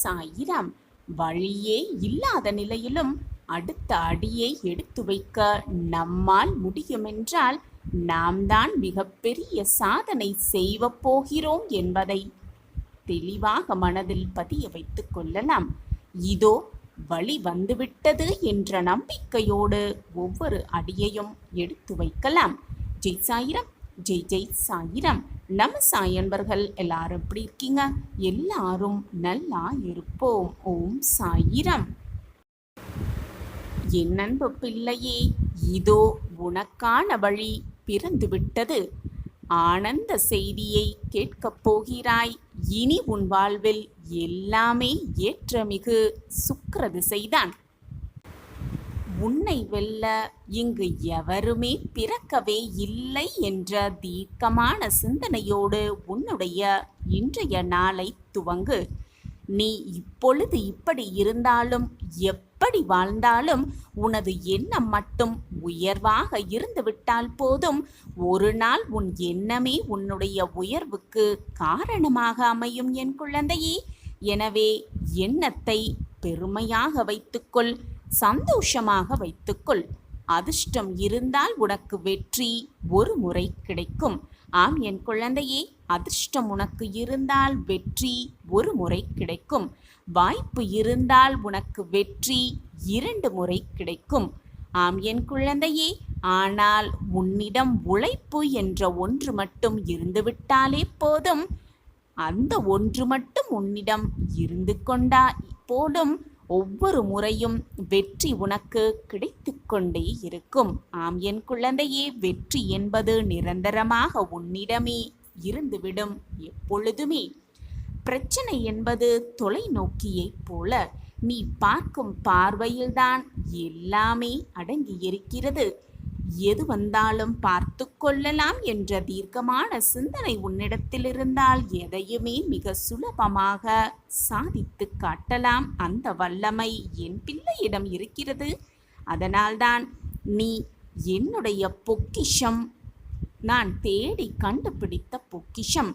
சாயிராம். வழியே இல்லாத நிலையிலும் அடுத்த அடியை எடுத்து வைக்க நம்மால் முடியுமென்றால் நாம் தான் மிகப்பெரிய சாதனை செய்யப் போகிறோம் என்பதை தெளிவாக மனதில் பதிய வைத்துக் கொள்ளலாம். இதோ வழி வந்துவிட்டது என்ற நம்பிக்கையோடு ஒவ்வொரு அடியையும் எடுத்து வைக்கலாம். ஜெய் சாயிரம், ஜெய் ஜெய் சாயிரம். நம்ம சாய் அன்பர்கள் எல்லாரும் எப்படி இருக்கீங்க? எல்லாரும் நல்லா இருப்போம். ஓம் சாயிரம். என் அன்பு பிள்ளையே, இதோ உனக்கான வழி பிறந்துவிட்டது. ஆனந்த செய்தியை கேட்கப் போகிறாய். இனி உன் வாழ்வில் எல்லாமே ஏற்றமிகு சுக்கிர திசைதான். உன்னை வெல்ல இங்கு எவருமே பிறக்கவே இல்லை என்ற தீர்க்கமான சிந்தனையோடு உன்னுடைய இன்றைய நாளை துவங்கு. நீ இப்பொழுது இப்படி இருந்தாலும் எப்படி வாழ்ந்தாலும் உனது எண்ணம் மட்டும் உயர்வாக இருந்துவிட்டால் போதும். ஒரு நாள் உன் எண்ணமே உன்னுடைய உயர்வுக்கு காரணமாக அமையும் என் குழந்தையே. எனவே எண்ணத்தை பெருமையாக வைத்துக்கொள், சந்தோஷமாக வைத்துக்கொள். அதிர்ஷ்டம் இருந்தால் உனக்கு வெற்றி ஒரு முறை கிடைக்கும். ஆம் என் குழந்தையே, அதிர்ஷ்டம் உனக்கு இருந்தால் வெற்றி ஒரு முறை கிடைக்கும். வாய்ப்பு இருந்தால் உனக்கு வெற்றி 2 முறை கிடைக்கும். ஆம் என் குழந்தையே, ஆனால் உன்னிடம் உழைப்பு என்ற ஒன்று மட்டும் இருந்துவிட்டாலே போதும். அந்த ஒன்று மட்டும் உன்னிடம் இருந்து கொண்டா போதும். ஒவ்வொரு முறையும் வெற்றி உனக்கு கிடைத்து கொண்டே இருக்கும். ஆம் என் குழந்தையே, வெற்றி என்பது நிரந்தரமாக உன்னிடமே இருந்துவிடும் எப்பொழுதுமே. பிரச்சனை என்பது தொலைநோக்கியைப் போல நீ பார்க்கும் பார்வையில்தான் எல்லாமே அடங்கியிருக்கிறது. எது வந்தாலும் பார்த்து கொள்ளலாம் என்ற தீர்க்கமான சிந்தனை உன்னிடத்தில் இருந்தால் எதையுமே மிக சுலபமாக சாதித்து காட்டலாம். அந்த வல்லமை என் பிள்ளையிடம் இருக்கிறது. அதனால்தான் நீ என்னுடைய பொக்கிஷம், நான் தேடி கண்டுபிடித்த பொக்கிஷம்.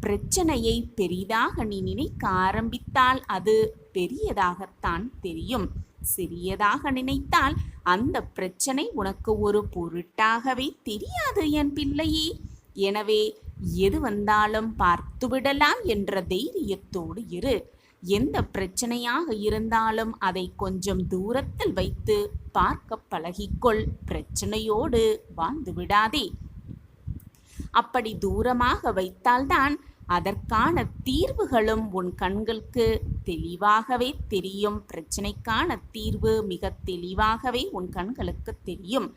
பிரச்சனையை பெரிதாக நீ நினைக்க ஆரம்பித்தால் அது பெரியதாகத்தான் தெரியும். சிறியதாக நினைத்தால் அந்த பிரச்சனை உனக்கு ஒரு பொருட்டாகவே தெரியாது என் பிள்ளையே. எனவே எது வந்தாலும் பார்த்துவிடலாம் என்ற தைரியத்தோடு இரு. எந்த பிரச்சனையாக இருந்தாலும் அதை கொஞ்சம் தூரத்தில் வைத்து பார்க்க பழகிக்கொள். பிரச்சனையோடு வாழ்ந்து விடாதே. அப்படி தூரமாக வைத்தால்தான் அதற்கான தீர்வுகளும் உன் கண்களுக்கு தெளிவாகவே தெரியும். பிரச்சனைக்கான தீர்வு மிக தெளிவாகவே உன் கண்களுக்கு தெரியும்.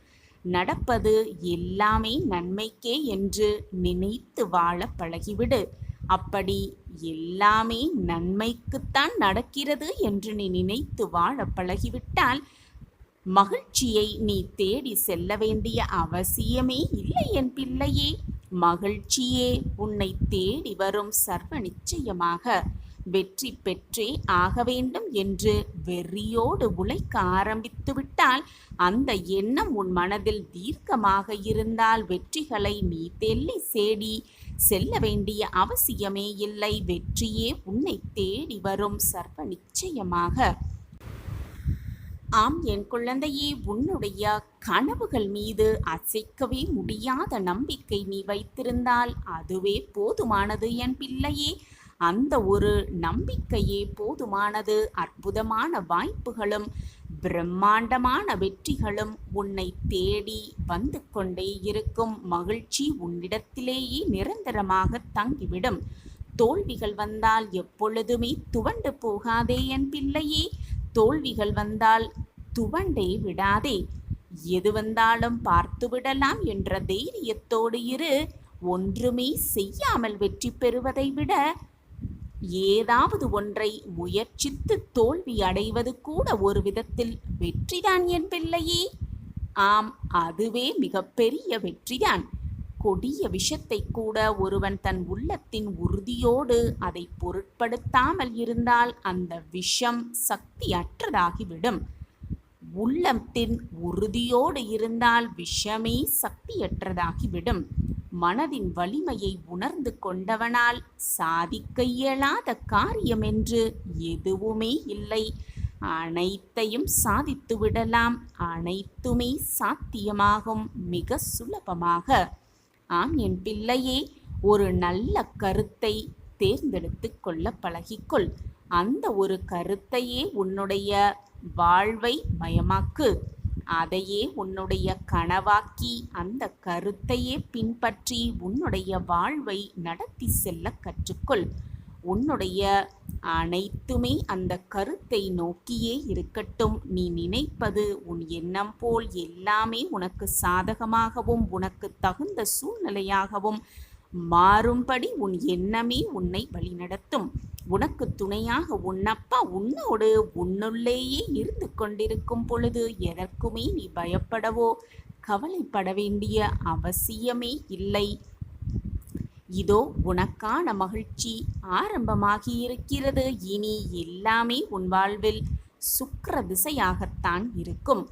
நடப்பது எல்லாமே நன்மைக்கே என்று நினைத்து வாழ பழகிவிடு. அப்படி எல்லாமே நன்மைக்குத்தான் நடக்கிறது என்று நீ நினைத்து வாழ பழகிவிட்டால் மகிழ்ச்சியை நீ தேடி செல்ல வேண்டிய அவசியமே இல்லை என் பிள்ளையே. மகிழ்ச்சியே உன்னை தேடி வரும் சர்வ நிச்சயமாக. வெற்றி பெற்றே ஆக வேண்டும் என்று வெறியோடு உழைக்க ஆரம்பித்து விட்டால் அந்த எண்ணம் உன் மனதில் தீர்க்கமாக இருந்தால் வெற்றிகளை நீ தெள்ளி சேடி செல்ல வேண்டிய அவசியமே இல்லை. வெற்றியே உன்னை தேடி வரும் சர்வ நிச்சயமாக. ஆம் என் குழந்தையே, உன்னுடைய கனவுகள் மீது அசைக்கவே முடியாத நம்பிக்கை நீ வைத்திருந்தால் அதுவே போதுமானது என் பிள்ளையே. அந்த ஒரு நம்பிக்கையே போதுமானது. அற்புதமான வாய்ப்புகளும் பிரம்மாண்டமான வெற்றிகளும் உன்னை தேடி வந்து கொண்டே இருக்கும். மகிழ்ச்சி உன்னிடத்திலேயே நிரந்தரமாக தங்கிவிடும். தோல்விகள் வந்தால் எப்பொழுதுமே துவண்டு போகாதே என் பிள்ளையே. தோல்விகள் வந்தால் துவண்டே விடாதே. எது வந்தாலும் பார்த்து விடலாம் என்ற தைரியத்தோடு இரு. ஒன்றுமே செய்யாமல் வெற்றி பெறுவதை விட ஏதாவது ஒன்றை முயற்சித்து தோல்வி அடைவது கூட ஒரு விதத்தில் வெற்றிதான் என் பிள்ளையே. ஆம், அதுவே மிகப்பெரிய வெற்றிதான். கொடிய விஷத்தை கூட ஒருவன் தன் உள்ளத்தின் உறுதியோடு அதை பொருட்படுத்தாமல் இருந்தால் அந்த விஷம் சக்தியற்றதாகிவிடும். உள்ளத்தின் உறுதியோடு இருந்தால் விஷமே சக்தியற்றதாகிவிடும். மனதின் வலிமையை உணர்ந்து கொண்டவனால் சாதிக்க இயலாத காரியம் என்று எதுவுமே இல்லை. அனைத்தையும் சாதித்து விடலாம். அனைத்துமே சாத்தியமாகும் மிக சுலபமாக. ஆம் என் பிள்ளையே, ஒரு நல்ல கருத்தை தேர்ந்தெடுத்து கொள்ள பழகிக்கொள். அந்த ஒரு கருத்தையே உன்னுடைய வாழ்வை மயமாக்கு. அதையே உன்னுடைய கனவாக்கி அந்த கருத்தையே பின்பற்றி உன்னுடைய வாழ்வை நடத்தி செல்ல கற்றுக்கொள். உன்னுடைய அனைத்துமே அந்த கருத்தை நோக்கியே இருக்கட்டும். நீ நினைப்பது உன் எண்ணம் போல் எல்லாமே உனக்கு சாதகமாகவும் உனக்கு தகுந்த சூழ்நிலையாகவும் மாறும்படி உன் எண்ணமே உன்னை வழிநடத்தும். உனக்கு துணையாக உன்னப்பா உன்னோடு உன்னுள்ளேயே இருந்து கொண்டிருக்கும் பொழுது எதற்குமே நீ பயப்படவோ கவலைப்பட வேண்டிய அவசியமே இல்லை. இதோ உனக்கான மகிழ்ச்சி ஆரம்பமாகி இருக்கிறது. இனி எல்லாமே உன் வாழ்வில் சுக்கிர திசையாகத்தான் இருக்கும்.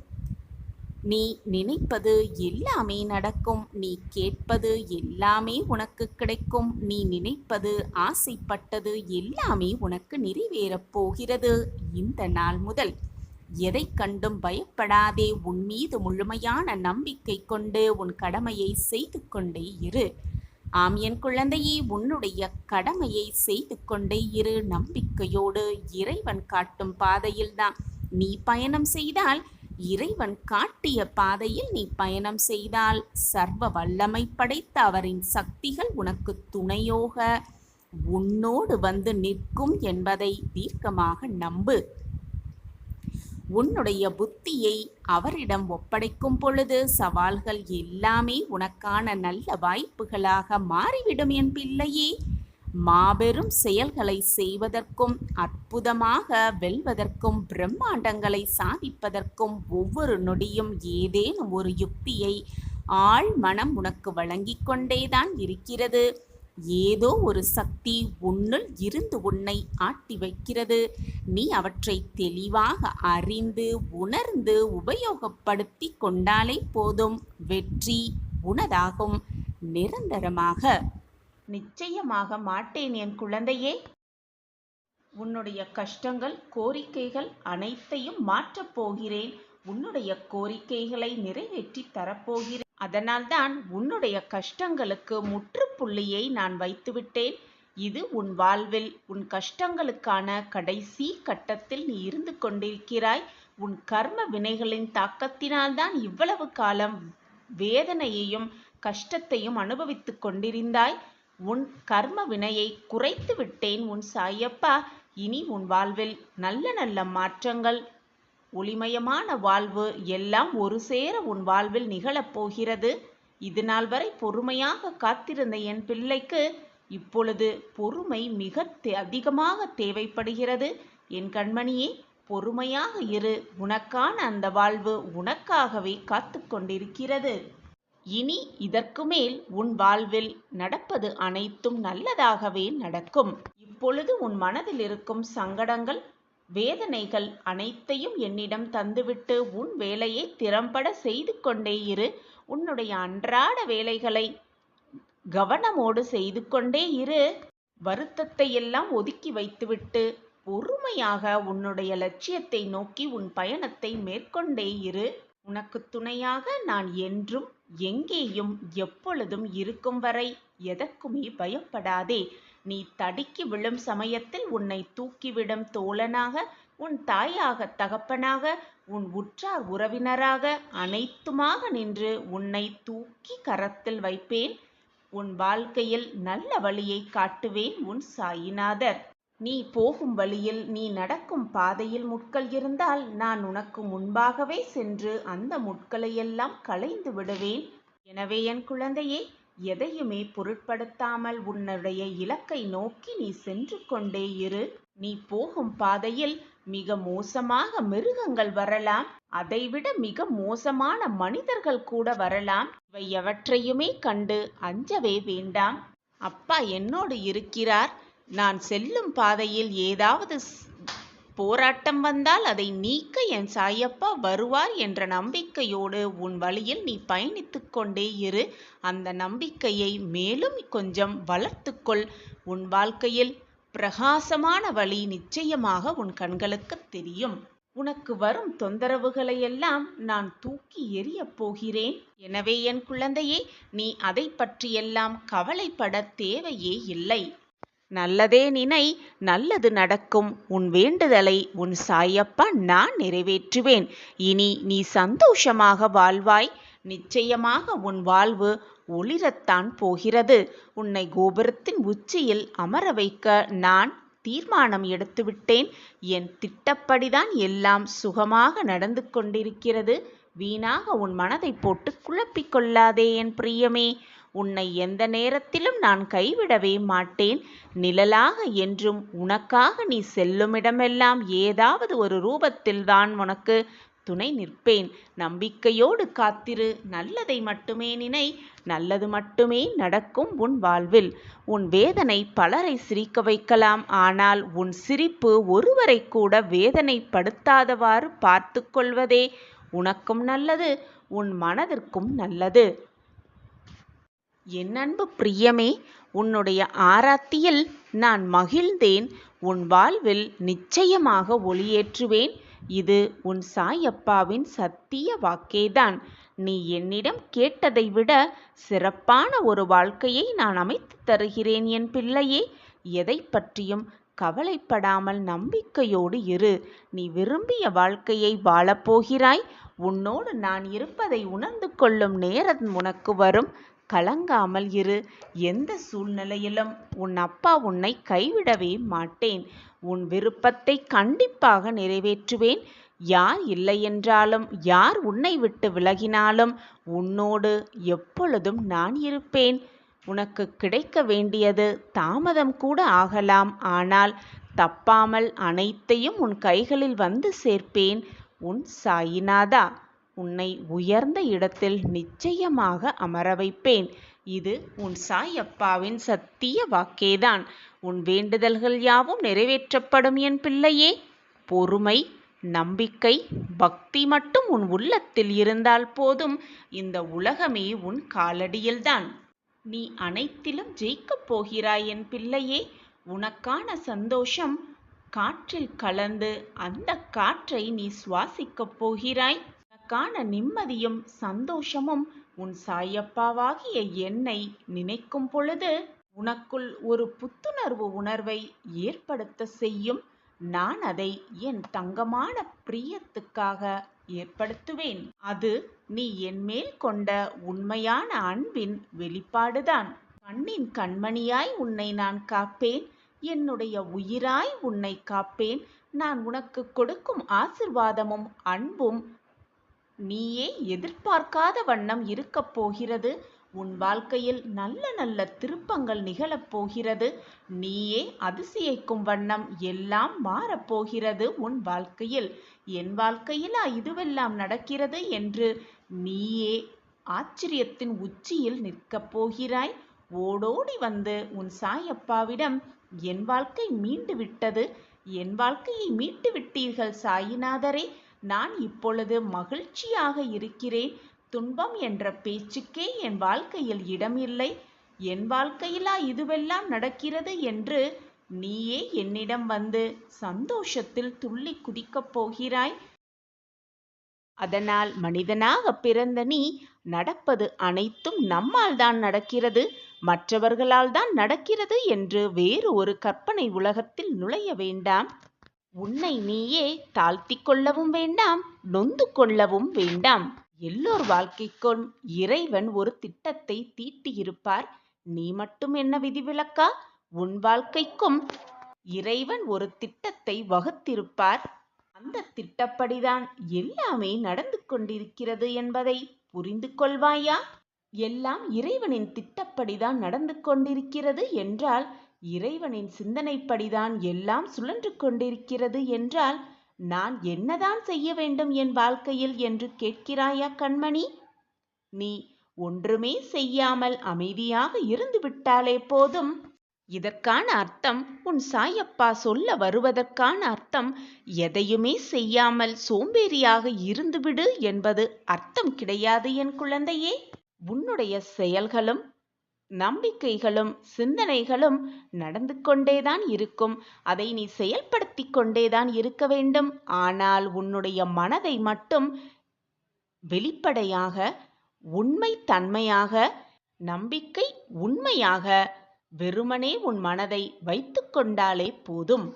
நீ நினைப்பது எல்லாமே நடக்கும். நீ கேட்பது எல்லாமே உனக்கு கிடைக்கும். நீ நினைப்பது ஆசைப்பட்டது எல்லாமே உனக்கு நிறைவேறப் போகிறது. இந்த நாள் முதல் எதை கண்டும் பயப்படாதே. உன் மீது முழுமையான நம்பிக்கை கொண்டு உன் கடமையை செய்து கொண்டே இரு. ஆம் என் குழந்தையே, உன்னுடைய கடமையை செய்து கொண்டே இரு. நம்பிக்கையோடு இறைவன் காட்டும் பாதையில்தான் நீ பயணம் செய்தால், இறைவன் காட்டிய பாதையில் நீ பயணம் செய்தால் சர்வ வல்லமை படைத்த அவரின் சக்திகள் உனக்கு துணையோக உன்னோடு வந்து நிற்கும் என்பதை தீர்க்கமாக நம்பு. உன்னுடைய புத்தியை அவரிடம் ஒப்படைக்கும் பொழுது சவால்கள் எல்லாமே உனக்கான நல்ல வாய்ப்புகளாக மாறிவிடும் என் பிள்ளையே. மாபெரும் செயல்களை செய்வதற்கும் அற்புதமாக வெல்வதற்கும் பிரம்மாண்டங்களை சாதிப்பதற்கும் ஒவ்வொரு நொடியும் ஏதேனும் ஒரு யுக்தியை ஆழ் மனம் உனக்கு வழங்கிக் கொண்டேதான் இருக்கிறது. ஏதோ ஒரு சக்தி உன்னுள் இருந்து உன்னை ஆட்டி வைக்கிறது. நீ அவற்றை தெளிவாக அறிந்து உணர்ந்து உபயோகப்படுத்தி கொண்டாலே போதும். வெற்றி உனதாகும் நிரந்தரமாக. நிச்சயமாக மாட்டேன் என் குழந்தையே. உன்னுடைய கஷ்டங்கள் கோரிக்கைகள் அனைத்தையும் மாற்றப் போகிறேன். உன்னுடைய கோரிக்கைகளை நிறைவேற்றி தரப்போகிறேன். அதனால்தான் உன்னுடைய கஷ்டங்களுக்கு முற்றுப்புள்ளியை நான் வைத்துவிட்டேன். இது உன் வாழ்வில் உன் கஷ்டங்களுக்கான கடைசி கட்டத்தில் நீ இருந்து கொண்டிருக்கிறாய். உன் கர்ம வினைகளின் தாக்கத்தினால்தான் இவ்வளவு காலம் வேதனையையும் கஷ்டத்தையும் அனுபவித்து கொண்டிருந்தாய். உன் கர்ம வினையை குறைத்து விட்டேன் உன் சாயப்பா. இனி உன் வாழ்வில் நல்ல நல்ல மாற்றங்கள், ஒளிமயமான வாழ்வு எல்லாம் ஒரு சேர உன் வாழ்வில் நிகழப்போகிறது. இது நாள் வரை பொறுமையாக காத்திருந்த என் பிள்ளைக்கு இப்பொழுது பொறுமை மிக அதிகமாக தேவைப்படுகிறது. என் கண்மணியே, பொறுமையாக இரு. உனக்கான அந்த வாழ்வு உனக்காகவே காத்து கொண்டிருக்கிறது. இனி இதற்கு மேல் உன் வாழ்வில் நடப்பது அனைத்தும் நல்லதாகவே நடக்கும். இப்பொழுது உன் மனதில் இருக்கும் சங்கடங்கள் வேதனைகள் அனைத்தையும் என்னிடம் தந்துவிட்டு உன் வேலையை திறம்பட செய்து கொண்டே இரு. உன்னுடைய அன்றாட வேலைகளை கவனமோடு செய்து கொண்டே இரு. வருத்தத்தை எல்லாம் ஒதுக்கி வைத்துவிட்டு பொறுமையாக உன்னுடைய லட்சியத்தை நோக்கி உன் பயணத்தை மேற்கொண்டே இரு. உனக்கு துணையாக நான் என்றும் எங்கேயும் எப்பொழுதும் இருக்கும் வரை எதற்குமே பயப்படாதே. நீ தடுக்கி விழும் சமயத்தில் உன்னை தூக்கிவிடும் தோழனாக, உன் தாயாக, தகப்பனாக, உன் உற்றார் உறவினராக அனைத்துமாக நின்று உன்னை தூக்கி கரத்தில் வைப்பேன். உன் வாழ்க்கையில் நல்ல வழியை காட்டுவேன் உன் சாயிநாதர். நீ போகும் வழியில், நீ நடக்கும் பாதையில் முட்கள் இருந்தால் நான் உனக்கு முன்பாகவே சென்று அந்த முட்களையெல்லாம் களைந்து விடுவேன். எனவே என் குழந்தையே, எதையுமே பொருட்படுத்தாமல் உன்னுடைய இலக்கை நோக்கி நீ சென்று கொண்டே இரு. நீ போகும் பாதையில் மிக மோசமாக மிருகங்கள் வரலாம், அதைவிட மிக மோசமான மனிதர்கள் கூட வரலாம். இவை எவற்றையுமே கண்டு அஞ்சவே வேண்டாம். அப்பா என்னோடு இருக்கிறார். நான் செல்லும் பாதையில் ஏதாவது போராட்டம் வந்தால் அதை நீக்க என் சாயப்பா வருவார் என்ற நம்பிக்கையோடு உன் வழியில் நீ பயணித்துக் கொண்டே இரு. அந்த நம்பிக்கையை மேலும் கொஞ்சம் வளர்த்துக்கொள். உன் வாழ்க்கையில் பிரகாசமான வழி நிச்சயமாக உன் கண்களுக்கு தெரியும். உனக்கு வரும் தொந்தரவுகளையெல்லாம் நான் தூக்கி எறியப் போகிறேன். எனவே என் குழந்தையே, நீ அதை பற்றியெல்லாம் கவலைப்பட தேவையே இல்லை. நல்லதே நினை, நல்லது நடக்கும். உன் வேண்டுதலை உன் சாயப்பா நான் நிறைவேற்றுவேன். இனி நீ சந்தோஷமாக வாழ்வாய். நிச்சயமாக உன் வாழ்வு ஒளிரத்தான் போகிறது. உன்னை கோபுரத்தின் உச்சியில் அமர வைக்க நான் தீர்மானம் எடுத்துவிட்டேன். என் திட்டப்படிதான் எல்லாம் சுகமாக நடந்து கொண்டிருக்கிறது. வீணாக உன் மனதை போட்டு குழப்பிக் கொள்ளாதே என் பிரியமே. உன்னை எந்த நேரத்திலும் நான் கைவிடவே மாட்டேன். நிழலாக என்றும் உனக்காக நீ செல்லுமிடமெல்லாம் ஏதாவது ஒரு ரூபத்தில் தான் உனக்கு துணை நிற்பேன். நம்பிக்கையோடு காத்திரு. நல்லதை மட்டுமே நினை. நல்லது மட்டுமே நடக்கும் உன் வாழ்வில். உன் வேதனை பலரை சிரிக்க வைக்கலாம். ஆனால் உன் சிரிப்பு ஒருவரை கூட வேதனைப்படுத்தாதவாறு பார்த்து கொள்வதே உனக்கும் நல்லது, உன் மனதிற்கும் நல்லது. என் அன்பு பிரியமே, உன்னுடைய ஆராத்தியில் நான் மகிழ்ந்தேன். உன் வாழ்வில் நிச்சயமாக ஒளியேற்றுவேன். இது உன் சாயப்பாவின் சத்திய வாக்கேதான். நீ என்னிடம் கேட்டதை விட சிறப்பான ஒரு வாழ்க்கையை நான் அமைத்து தருகிறேன் என் பிள்ளையே. எதை பற்றியும் கவலைப்படாமல் நம்பிக்கையோடு இரு. நீ விரும்பிய வாழ்க்கையை வாழப்போகிறாய். உன்னோடு நான் இருப்பதை உணர்ந்து கொள்ளும் நேரம் உனக்கு வரும். கலங்காமல் இரு. எந்த சூழ்நிலையிலும் உன் அப்பா உன்னை கைவிடவே மாட்டேன். உன் விருப்பத்தை கண்டிப்பாக நிறைவேற்றுவேன். யார் இல்லை என்றாலும், யார் உன்னை விட்டு விலகினாலும் உன்னோடு எப்பொழுதும் நான் இருப்பேன். உனக்கு கிடைக்க வேண்டியது தாமதம் கூட ஆகலாம். ஆனால் தப்பாமல் அனைத்தையும் உன் கைகளில் வந்து சேர்ப்பேன். உன் சாயிநாதா. உன்னை உயர்ந்த இடத்தில் நிச்சயமாக அமர வைப்பேன். இது உன் சாயப்பாவின் சத்திய வாக்கேதான். உன் வேண்டுதல்கள் யாவும் நிறைவேற்றப்படும் என் பிள்ளையே. பொறுமை, நம்பிக்கை, பக்தி மட்டும் உன் உள்ளத்தில் இருந்தால் போதும். இந்த உலகமே உன் காலடியில்தான். நீ அனைத்திலும் ஜெயிக்கப் போகிறாய் என் பிள்ளையே. உனக்கான சந்தோஷம் காற்றில் கலந்து அந்த காற்றை நீ சுவாசிக்கப் போகிறாய். உனக்கான நிம்மதியும் சந்தோஷமும் உன் சாயப்பாவாகிய என்னை நினைக்கும் பொழுது உனக்குள் ஒரு புத்துணர்வு உணர்வை ஏற்படுத்த செய்யும். நான் அதை என் தங்கமான பிரியத்துக்காக ஏற்படுத்துவேன். அது நீ என் மேல் கொண்ட உண்மையான அன்பின் வெளிப்பாடுதான். கண்ணின் கண்மணியாய் உன்னை நான் காப்பேன். என்னுடைய உயிராய் உன்னை காப்பேன். நான் உனக்கு கொடுக்கும் ஆசிர்வாதமும் அன்பும் நீயே எதிர்பார்க்காத வண்ணம் இருக்கப் போகிறது. உன் வாழ்க்கையில் நல்ல நல்ல திருப்பங்கள் நிகழப் போகிறது. நீயே அதிசயிக்கும் வண்ணம் எல்லாம் மாறப்போகிறது உன் வாழ்க்கையில். என் வாழ்க்கையிலா இதுவெல்லாம் நடக்கிறது என்று நீயே ஆச்சரியத்தின் உச்சியில் நிற்கப் போகிறாய். ஓடோடி வந்து உன் சாயப்பாவிடம் என் வாழ்க்கை மீண்டு விட்டது, என் வாழ்க்கையை மீட்டு விட்டீர்கள் சாயிநாதரே, நான் இப்பொழுது மகிழ்ச்சியாக இருக்கிறேன். துன்பம் என்ற பேச்சுக்கே என் வாழ்க்கையில் இடமில்லை. என் வாழ்க்கையிலா இதுவெல்லாம் நடக்கிறது என்று நீயே என்னிடம் வந்து சந்தோஷத்தில் துள்ளி குதிக்கப் போகிறாய். அதனால் மனிதனாக பிறந்த நீ நடப்பது அனைத்தும் நம்மால் தான் நடக்கிறது, மற்றவர்களால் தான் நடக்கிறது என்று வேறு ஒரு கற்பனை உலகத்தில் நுழைய வேண்டாம். உன்னை நீயே தாழ்த்தி கொள்ளவும் வேண்டாம், நொந்து கொள்ளவும் வேண்டாம். எல்லோர் வாழ்க்கைக்கும் இறைவன் ஒரு திட்டத்தை தீட்டியிருப்பார். நீ மட்டும் என்ன விதிவிலக்கா? உன் வாழ்க்கைக்கும் இறைவன் ஒரு திட்டத்தை வகுத்திருப்பார். அந்த திட்டப்படிதான் எல்லாமே நடந்து கொண்டிருக்கிறது என்பதை புரிந்து கொள்வாயா? எல்லாம் இறைவனின் திட்டப்படிதான் நடந்து கொண்டிருக்கிறது என்றால், இறைவனின் சிந்தனைப்படிதான் எல்லாம் சுழன்று கொண்டிருக்கிறது என்றால், நான் என்னதான் செய்ய வேண்டும் என் வாழ்க்கையில் என்று கேட்கிறாயா கண்மணி? நீ ஒன்றுமே செய்யாமல் அமைதியாக இருந்து விட்டாலே போதும். இதற்கான அர்த்தம், உன் சாயப்பா சொல்ல வருவதற்கான அர்த்தம், எதையுமே செய்யாமல் சோம்பேறியாக இருந்துவிடு என்பது அர்த்தம் கிடையாது என் குழந்தையே. உன்னுடைய செயல்களும் நம்பிக்கைகளும் சிந்தனைகளும் நடந்து கொண்டேதான் இருக்கும். அதை நீ செயல்படுத்தி கொண்டேதான் இருக்க வேண்டும். ஆனால் உன்னுடைய மனதை மட்டும் வெளிப்படையாக, உண்மை தன்மையாக, நம்பிக்கை உண்மையாக வெறுமனே உன் மனதை வைத்து கொண்டாலே போதும்.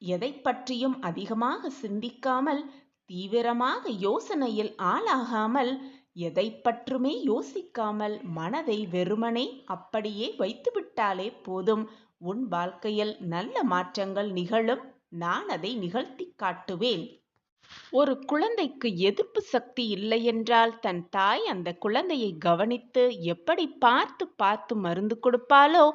எதை பற்றியும் அதிகமாக சிந்திக்காமல், தீவிரமாக யோசனையில் ஆளாகாமல், எதை பற்றுமே யோசிக்காமல் மனதை வெறுமனே அப்படியே வைத்துவிட்டாலே போதும். உன் வாழ்க்கையில் நல்ல மாற்றங்கள் நிகழும். நான் அதை நிகழ்த்தி காட்டுவேன். ஒரு குழந்தைக்கு எதிர்ப்பு சக்தி இல்லையென்றால் தன் தாய் அந்த குழந்தையை கவனித்து எப்படி பார்த்து பார்த்து மருந்து கொடுப்பாளோ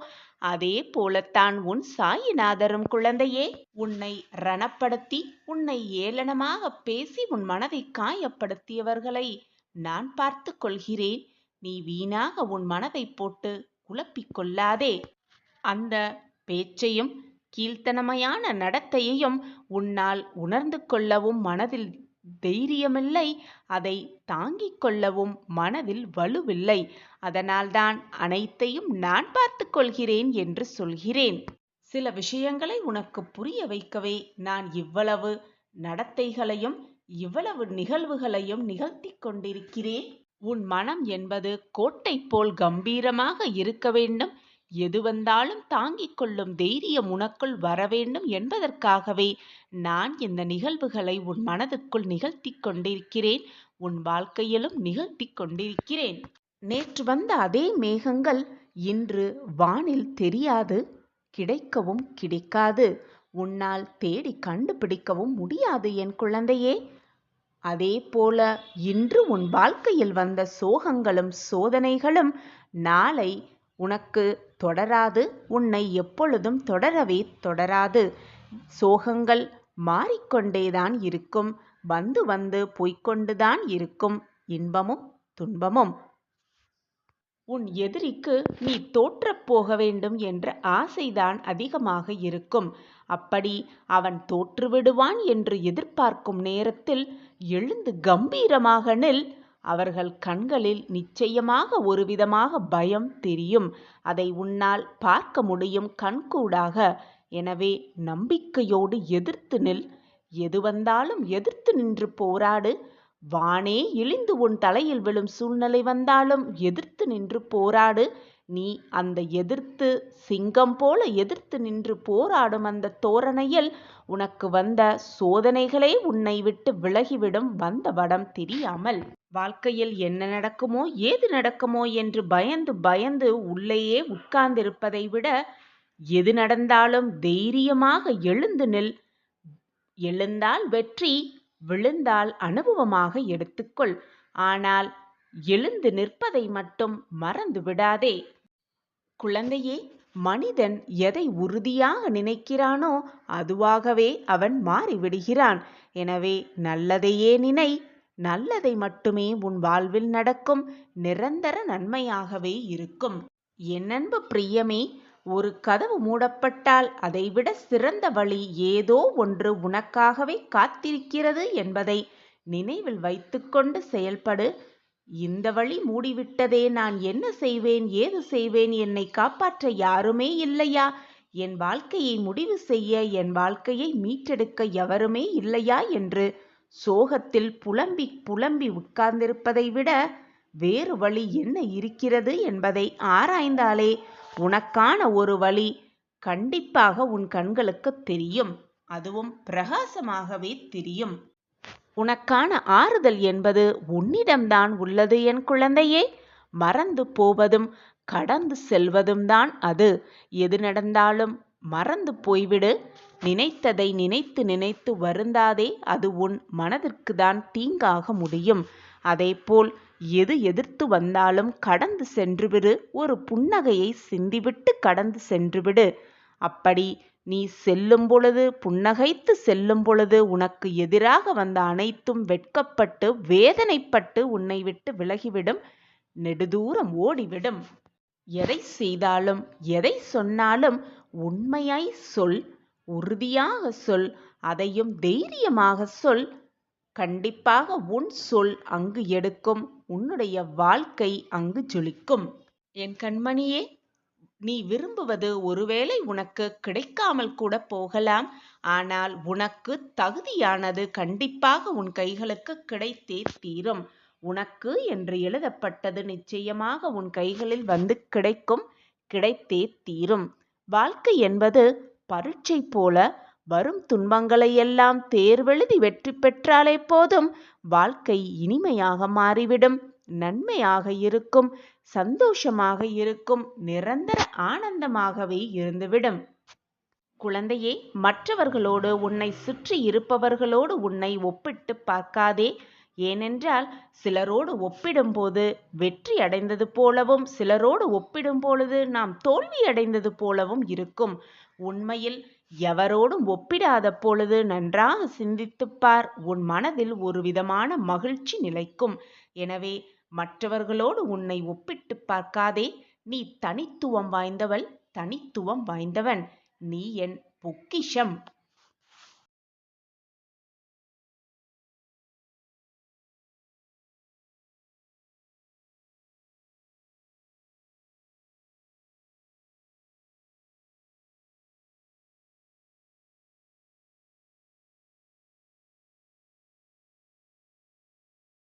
அதே போலத்தான் உன் சாயிநாதரும் குழந்தையே. உன்னை ரணப்படுத்தி, உன்னை ஏளனமாக பேசி உன் மனதை காயப்படுத்தியவர்களை நான் பார்த்து கொள்கிறேன். நீ வீணாக உன் மனதை போட்டு குழப்பிக் கொள்ளாதே. அந்த பேச்சையும் கீழ்த்தனமையான நடத்தையையும் உன்னால் உணர்ந்து கொள்ளவும் மனதில் தைரியமில்லை. அதை தாங்கிக் கொள்ளவும் மனதில் வலுவில்லை. அதனால்தான் அனைத்தையும் நான் பார்த்து கொள்கிறேன் என்று சொல்கிறேன். சில விஷயங்களை உனக்கு புரிய வைக்கவே நான் இவ்வளவு நடத்தைகளையும் இவ்வளவு நிகழ்வுகளையும் நிகழ்த்தி கொண்டிருக்கிறேன். உன் மனம் என்பது கோட்டை போல் கம்பீரமாக இருக்க வேண்டும். எது வந்தாலும் தாங்கிக் கொள்ளும் தைரியம் உனக்குள் வர வேண்டும் என்பதற்காகவே நான் இந்த நிகழ்வுகளை உன் மனதுக்குள் நிகழ்த்தி கொண்டிருக்கிறேன். உன் வாழ்க்கையிலும் நிகழ்த்தி கொண்டிருக்கிறேன். நேற்று வந்த அதே மேகங்கள் இன்று வானில் தெரியாது, கிடைக்கவும் கிடைக்காது. உன்னால் தேடி கண்டுபிடிக்கவும் முடியாது என் குழந்தையே. அதே போல இன்று உன் வாழ்க்கையில் வந்த சோகங்களும் சோதனைகளும் நாளை உனக்கு தொடராது. உன்னை எப்பொழுதும் தொடரவே தொடராது. சோகங்கள் மாறிக்கொண்டேதான் இருக்கும். வந்து வந்து போய்கொண்டுதான் இருக்கும். இன்பமும் துன்பமும். உன் எதிரிக்கு நீ தோற்றப் போக வேண்டும் என்ற ஆசைதான் அதிகமாக இருக்கும். அப்படி அவன் தோற்றுவிடுவான் என்று எதிர்பார்க்கும் நேரத்தில் எழுந்து கம்பீரமாக நில். அவர்கள் கண்களில் நிச்சயமாக ஒருவிதமாக பயம் தெரியும். அதை உன்னால் பார்க்க முடியும் கண்கூடாக. எனவே நம்பிக்கையோடு எதிர்த்து நில். எது வந்தாலும் எதிர்த்து நின்று போராடு. வானே இழிந்து உன் தலையில் விழும் சூழ்நிலை வந்தாலும் எதிர்த்து நின்று போராடு. நீ அந்த எதிர்த்து சிங்கம் போல எதிர்த்து நின்று போராடும் அந்த தோரணையில் உனக்கு வந்த சோதனைகளே உன்னை விட்டு விலகிவிடும். வந்த வடம் தெரியாமல். வாழ்க்கையில் என்ன நடக்குமோ ஏது நடக்குமோ என்று பயந்து பயந்து உள்ளேயே உட்கார்ந்திருப்பதை விட எது நடந்தாலும் தைரியமாக எழுந்து நில். எழுந்தால் வெற்றி, விழுந்தால் அனுபவமாக எடுத்துக்கொள். ஆனால் எழுந்து நிற்பதை மட்டும் மறந்து விடாதே. குழந்தையே, மனிதன் எதை உறுதியாக நினைக்கிறானோ அதுவாகவே அவன் மாறிவிடுகிறான். எனவே நல்லதையே நினை. நல்லதை மட்டுமே உன் வாழ்வில் நடக்கும். நிரந்தர நன்மையாகவே இருக்கும். என் அன்பு பிரியமே, ஒரு கதவு மூடப்பட்டால் அதைவிட சிறந்த வழி ஏதோ ஒன்று உனக்காகவே காத்திருக்கிறது என்பதை நினைவில் வைத்துக்கொண்டு செயல்படு. இந்த வழி மூடிவிட்டதே, நான் என்ன செய்வேன், ஏது செய்வேன், என்னை காப்பாற்ற யாருமே இல்லையா, என் வாழ்க்கையை முடிவு செய்ய, என் வாழ்க்கையை மீட்டெடுக்க எவருமே இல்லையா என்று சோகத்தில் புலம்பி புலம்பி உட்கார்ந்திருப்பதை விட வேறு வழி என்ன இருக்கிறது என்பதை ஆராய்ந்தாலே உனக்கான ஒரு வழி கண்டிப்பாக உன் கண்களுக்கு தெரியும். அதுவும் பிரகாசமாகவே தெரியும். உனக்கான ஆறுதல் என்பது உன்னிடம்தான் உள்ளது என் குழந்தையே. மறந்து போவதும் கடந்து செல்வதும் தான் அது. எது நடந்தாலும் மறந்து போய்விடு. நினைத்ததை நினைத்து நினைத்து வருந்தாதே. அது உன் மனதிற்கு தான் தீங்காக முடியும். அதேபோல் எது எதிர்த்து வந்தாலும் கடந்து சென்றுவிடு. ஒரு புன்னகையை சிந்திவிட்டு கடந்து சென்றுவிடு. அப்படி நீ செல்லும் பொழுது, புன்னகைத்து செல்லும் பொழுது உனக்கு எதிராக வந்த அனைத்தும் வெட்கப்பட்டு வேதனைப்பட்டு உன்னை விட்டு விலகிவிடும். நெடுதூரம் ஓடிவிடும். எதை செய்தாலும் எதை சொன்னாலும் உண்மையாய் சொல், உறுதியாக சொல், அதையும் தைரியமாக சொல். கண்டிப்பாக உன் சொல் அங்கு எடுக்கும், உன்னுடைய வாழ்க்கை அங்கு ஜொலிக்கும். என் கண்மணியே, நீ விரும்புவது ஒருவேளை உனக்கு கிடைக்காமல் கூட போகலாம். ஆனால் உனக்கு தகுதியானது கண்டிப்பாக உன் கைகளுக்கு கிடைத்தே தீரும். உனக்கு என்று எழுதப்பட்டது நிச்சயமாக உன் கைகளில் வந்து கிடைக்கும், கிடைத்தே தீரும். வாழ்க்கை என்பது பரீட்சை போல. வரும் துன்பங்களை எல்லாம் தேர்வெழுதி வெற்றி பெற்றாலே போதும், வாழ்க்கை இனிமையாக மாறிவிடும், நன்மையாக இருக்கும், சந்தோஷமாக இருக்கும், நிரந்தர ஆனந்தமாகவே இருந்துவிடும். குழந்தையே, மற்றவர்களோடு, உன்னை சுற்றி இருப்பவர்களோடு உன்னை ஒப்பிட்டு பார்க்காதே. ஏனென்றால் சிலரோடு ஒப்பிடும்போது வெற்றி அடைந்தது போலவும், சிலரோடு ஒப்பிடும் பொழுது நாம் தோல்வி அடைந்தது போலவும் இருக்கும். உண்மையில் எவரோடும் ஒப்பிடாத பொழுது நன்றாக சிந்தித்துப்பார், உன் மனதில் ஒரு விதமான மகிழ்ச்சி நிலைக்கும். எனவே மற்றவர்களோடு உன்னை ஒப்பிட்டு பார்க்காதே. நீ தனித்துவம் வாய்ந்தவள், தனித்துவம் வாய்ந்தவன். நீ என் பொக்கிஷம்.